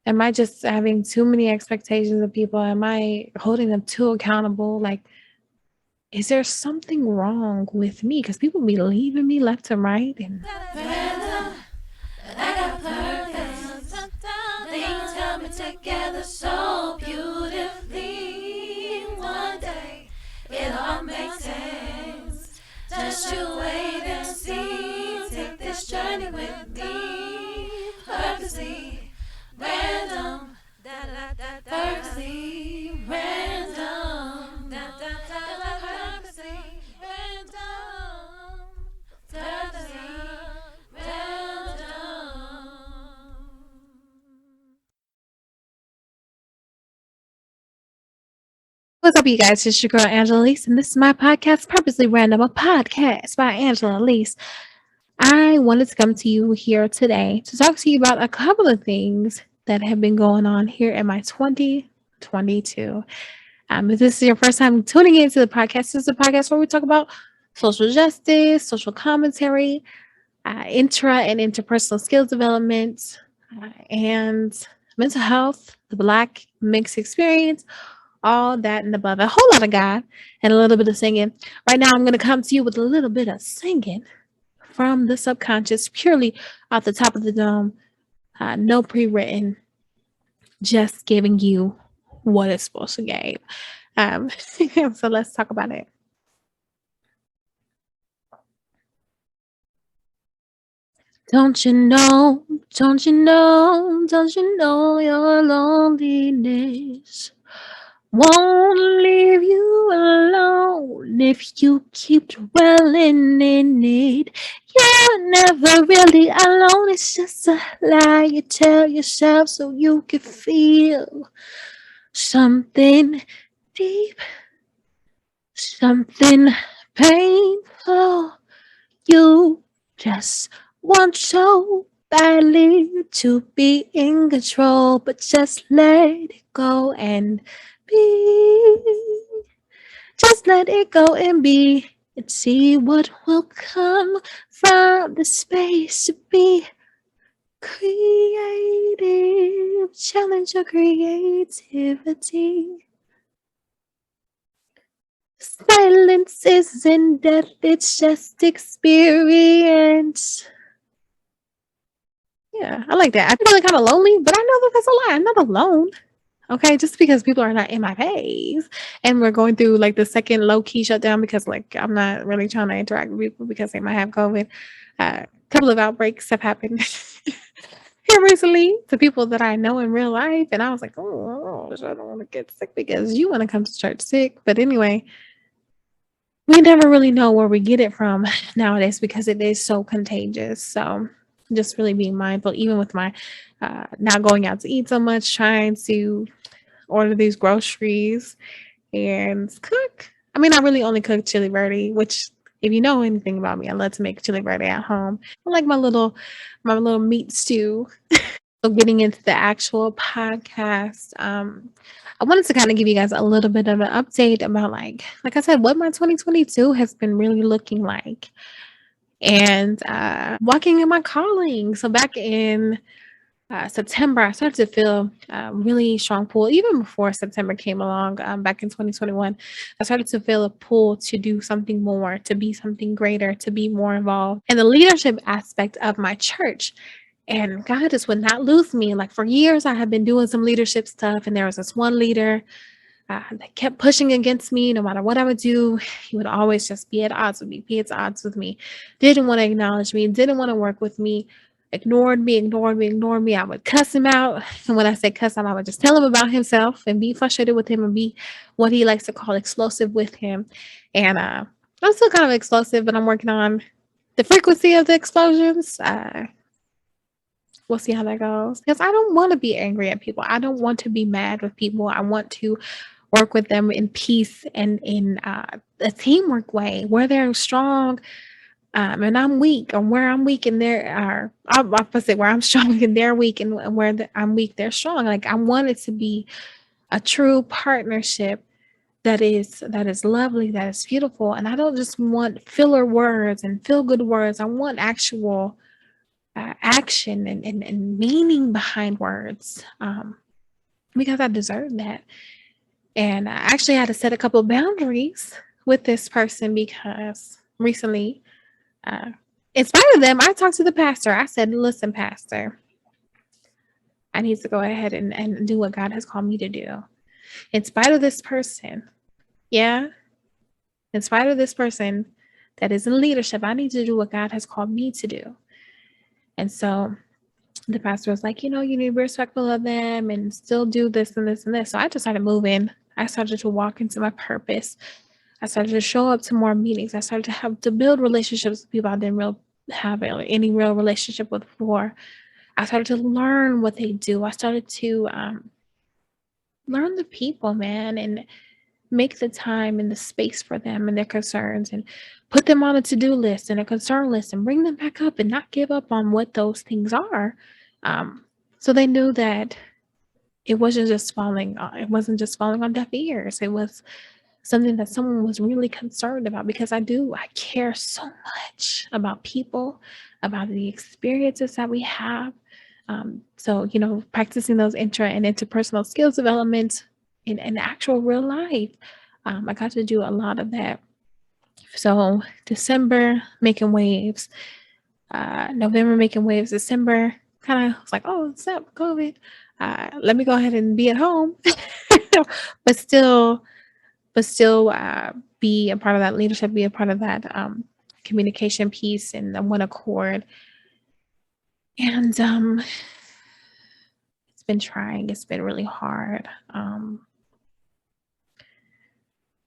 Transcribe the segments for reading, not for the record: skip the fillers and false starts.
Am I just having too many expectations of people? Am I holding them too accountable? Like, is there something wrong with me? Because people be leaving me left and right. And Random, and I got purpose. Things coming together so beautifully. One day, it all makes sense. Just you wait and see. Take this journey with me. Purposely, random, purposely, random, purposely, random, purposely, random. what's up, you guys? It's your girl Angela Elise, and this is my podcast, Purposely Random, a podcast by Angela Elise. I wanted to come to you here today to talk to you about a couple of things that have been going on here in my 2022. If this is your first time tuning into the podcast, this is a podcast where we talk about social justice, social commentary, intra and interpersonal skills development, and mental health, the Black mixed experience, all that and above. A whole lot of God and a little bit of singing. Right now, I'm going to come to you with a little bit of singing from the subconscious, purely off the top of the dome. No pre written, just giving you what it's supposed to give. Um, so let's talk about it. Don't you know, don't you know, don't you know your loneliness won't leave you alone if you keep dwelling in it. You're never really alone, it's just a lie you tell yourself so you can feel something deep, something painful. You just want so badly to be in control, but just let it go and be. Just let it go and be, and see what will come from the space to be creative. Challenge your creativity. Silence isn't death, it's just experience. Yeah, I like that. I'm feeling kind of lonely, but I know that that's a lie. I'm not alone. Okay, just because people are not in my face and we're going through like the second low key shutdown because like I'm not really trying to interact with people because they might have COVID. A couple of outbreaks have happened here recently to people that I know in real life, and I was like, oh, I don't want to get sick because you want to come to church sick. But anyway, we never really know where we get it from nowadays because it is so contagious. So just really being mindful, even with my not going out to eat so much, trying to order these groceries and cook. I mean, I really only cook chili verde, which if you know anything about me, I love to make chili verde at home. I like my little meat stew. So getting into the actual podcast, I wanted to kind of give you guys a little bit of an update about like I said, what my 2022 has been really looking like and walking in my calling. So back in September, I started to feel really strong pull. Even before September came along, back in 2021, I started to feel a pull to do something more, to be something greater, to be more involved in the leadership aspect of my church. And God just would not lose me. Like for years, I had been doing some leadership stuff, and there was this one leader that kept pushing against me. No matter what I would do, he would always just be at odds with me, be at odds with me. Didn't want to acknowledge me, didn't want to work with me, ignored me, ignored me, ignored me. I would cuss him out. And when I say cuss him, I would just tell him about himself and be frustrated with him and be what he likes to call explosive with him. And I'm still kind of explosive, but I'm working on the frequency of the explosions. We'll see how that goes. Because I don't want to be angry at people. I don't want to be mad with people. I want to work with them in peace and in a teamwork way where they're strong and I'm weak, or where I'm weak and they're are opposite, where I'm strong and they're weak, and where I'm weak, they're strong. Like I want it to be a true partnership that is lovely, that is beautiful. And I don't just want filler words and feel good words. I want actual action and meaning behind words, because I deserve that. And I actually had to set a couple of boundaries with this person because recently, uh, in spite of them, I talked to the pastor. I said, listen, pastor, I need to go ahead and do what God has called me to do. In spite of this person, yeah, in spite of this person that is in leadership, I need to do what God has called me to do. And so the pastor was like, you need to be respectful of them and still do this and this and this. So I just started moving. I started to walk into my purpose. I started to show up to more meetings. I started to have to build relationships with people I didn't have any real relationship with before. I started to learn what they do. I started to learn the people, man, and make the time and the space for them and their concerns and put them on a to-do list and a concern list and bring them back up and not give up on what those things are. Um, so they knew that it wasn't just falling on deaf ears. It was something that someone was really concerned about because I care so much about people, about the experiences that we have. So, practicing those intra and interpersonal skills development in actual real life. I got to do a lot of that. So December making waves, November making waves, December kind of was like, oh, what's up, COVID? Let me go ahead and be at home, but still, be a part of that leadership, be a part of that communication piece and the one accord. And it's been trying. It's been really hard.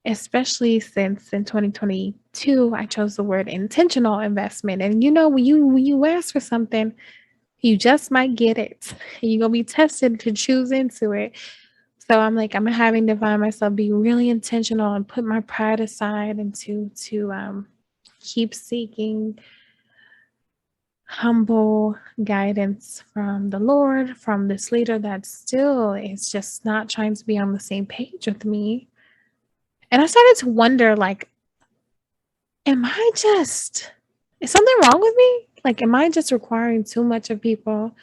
Especially since in 2022, I chose the word intentional investment. And when you ask for something, you just might get it. You're gonna be tested to choose into it. So I'm like, I'm having to find myself be really intentional and put my pride aside and to keep seeking humble guidance from the Lord, from this leader that still is just not trying to be on the same page with me. And I started to wonder, like, am I just is something wrong with me? Like, am I just requiring too much of people?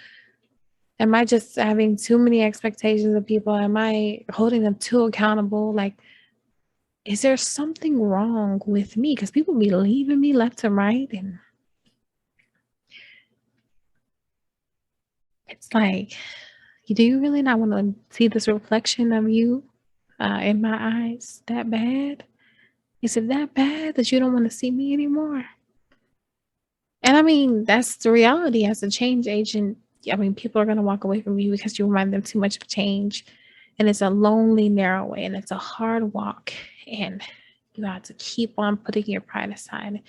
Am I just having too many expectations of people? Am I holding them too accountable? Like, is there something wrong with me? Because people be leaving me left and right. And it's like, do you really not want to see this reflection of you in my eyes that bad? Is it that bad that you don't want to see me anymore? And I mean, that's the reality as a change agent. I mean, people are going to walk away from you because you remind them too much of change. And it's a lonely, narrow way and it's a hard walk. And you have to keep on putting your pride aside. And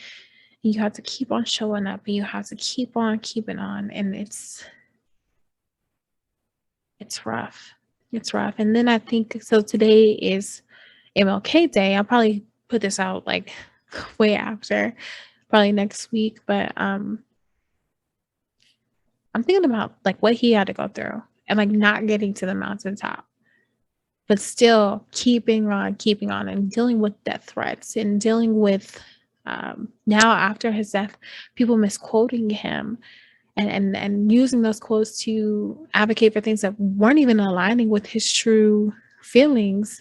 you have to keep on showing up and you have to keep on keeping on. And it's rough. It's rough. And then I think so today is MLK Day. I'll probably put this out like way after, probably next week. But I'm thinking about like what he had to go through and like not getting to the mountaintop, but still keeping on and dealing with death threats and dealing with now after his death, people misquoting him and using those quotes to advocate for things that weren't even aligning with his true feelings.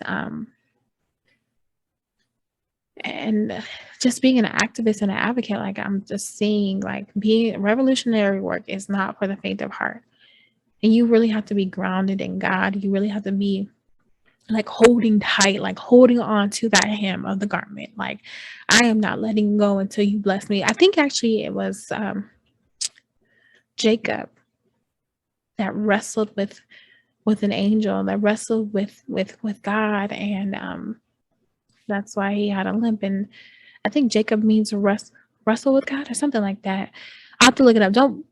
And just being an activist and an advocate, like I'm just seeing like being revolutionary work is not for the faint of heart. And you really have to be grounded in God. You really have to be like holding tight, like holding on to that hem of the garment. Like I am not letting go until you bless me. I think actually it was Jacob that wrestled with an angel, that wrestled with God, and that's why he had a limp. And I think Jacob means wrestle with God or something like that. I have to look it up. Don't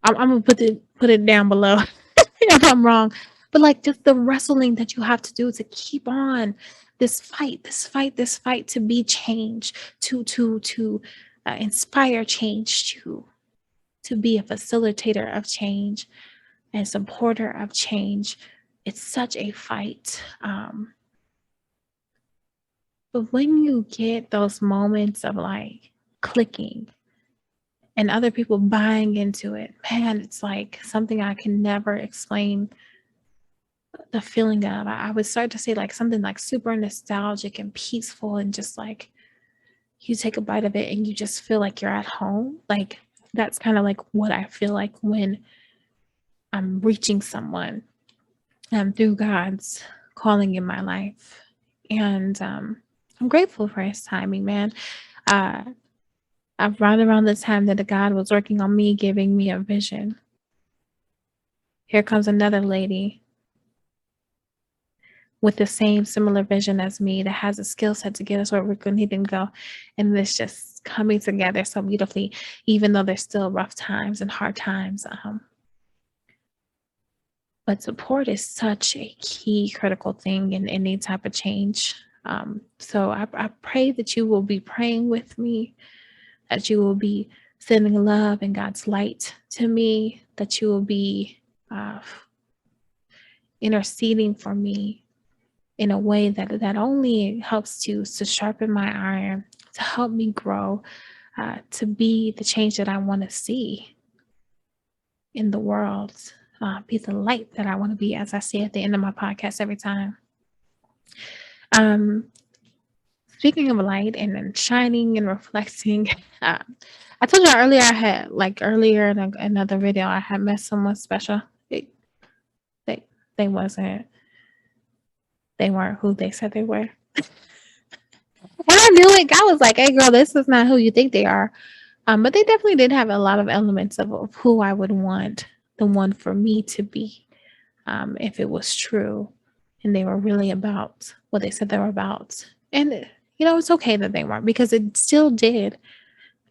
I'm gonna put it down below if I'm wrong. But like just the wrestling that you have to do to keep on this fight to be change, to inspire change, to be a facilitator of change and supporter of change. It's such a fight. But when you get those moments of like clicking and other people buying into it. Man, it's like something I can never explain the feeling of. I would start to say like something like super nostalgic and peaceful, and just like you take a bite of it and you just feel like you're at home. Like that's kind of like what I feel like when I'm reaching someone through God's calling in my life. And I'm grateful for his timing, man. Uh, right around the time that God was working on me, giving me a vision, here comes another lady with the same similar vision as me that has a skill set to get us where we're going to need to go. And this just coming together so beautifully, even though there's still rough times and hard times. But support is such a key, critical thing in any type of change. So I pray that you will be praying with me, that you will be sending love and God's light to me, that you will be interceding for me in a way that only helps to sharpen my iron, to help me grow, to be the change that I want to see in the world, be the light that I want to be, as I say at the end of my podcast every time. Speaking of light and shining and reflecting, I told you earlier I had like earlier in another video I had met someone special. They they wasn't they weren't who they said they were. And I knew it. God was like, "Hey, girl, this is not who you think they are." But they definitely did have a lot of elements of who I would want the one for me to be, if it was true, and they were really about what they said they were about. And it's okay that they weren't, because it still did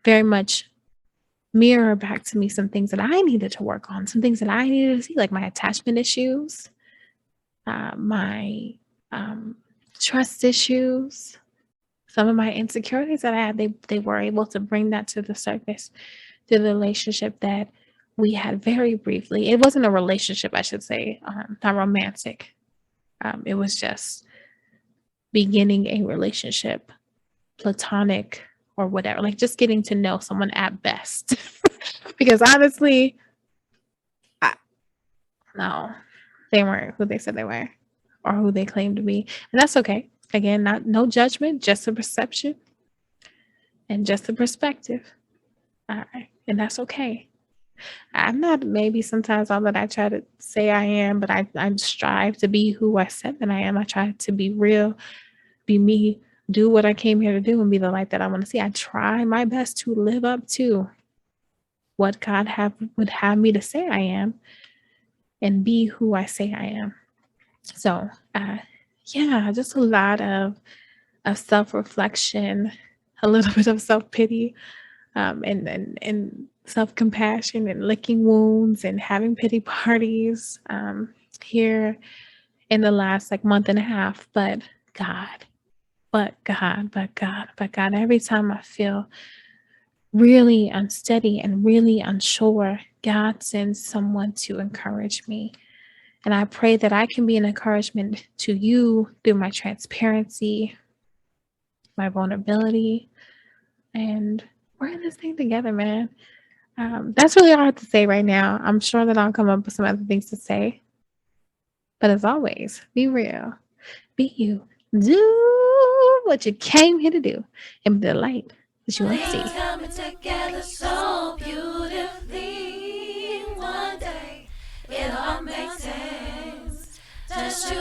very much mirror back to me some things that I needed to work on, some things that I needed to see, like my attachment issues, my trust issues, some of my insecurities that I had. They were able to bring that to the surface through the relationship that we had very briefly. It wasn't a relationship, I should say, not romantic. It was just beginning a relationship, platonic or whatever, like just getting to know someone at best. Because honestly, no, they weren't who they said they were or who they claimed to be. And that's okay. Again, no judgment, just a perception and just a perspective. All right. And that's okay. I'm not maybe sometimes all that I try to say I am, but I strive to be who I said that I am. I try to be real, be me, do what I came here to do, and be the light that I want to see. I try my best to live up to what God would have me to say I am, and be who I say I am. So, yeah, just a lot of self-reflection, a little bit of self-pity, and self-compassion, and licking wounds and having pity parties here in the last like month and a half. But God, every time I feel really unsteady and really unsure, God sends someone to encourage me. And I pray that I can be an encouragement to you through my transparency, my vulnerability, and we're in this thing together, man. That's really hard to say right now. I'm sure that I'll come up with some other things to say. But as always, be real, be you, do what you came here to do, and be the light that you want to see. Coming together so beautifully. One day it'll all make sense. Just you